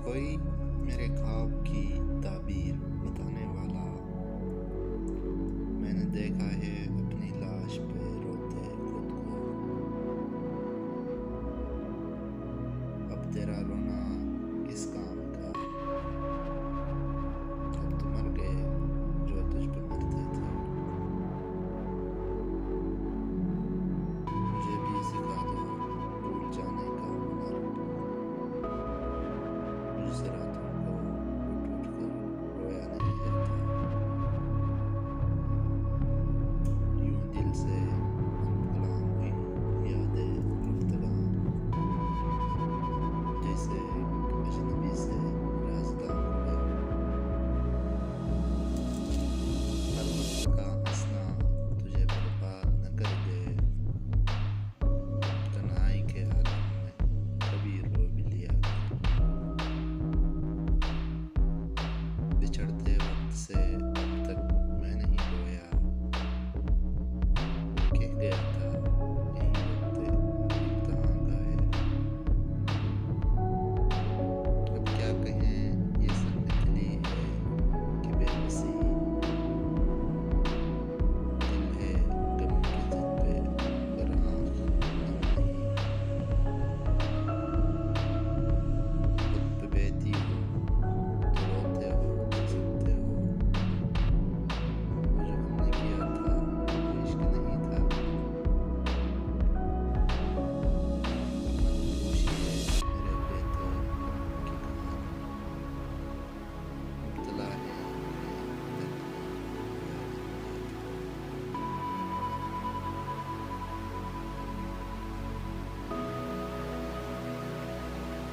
कोई मेरे ख्वाब की ताबीर बताने वाला। मैंने देखा है अपनी लाश पे रोते खुद को। अब तेरा रोना किस काम का, अब तो मर गए जो तुझ पे मरते थे। मुझे भी सिखा दो भूल जाने का हुनर, मुझसे रातों को उठ उठ कर रोया नहीं जाता। यूं दिल से हम गुलाम हुई यादें गुफ्तगू, जैसे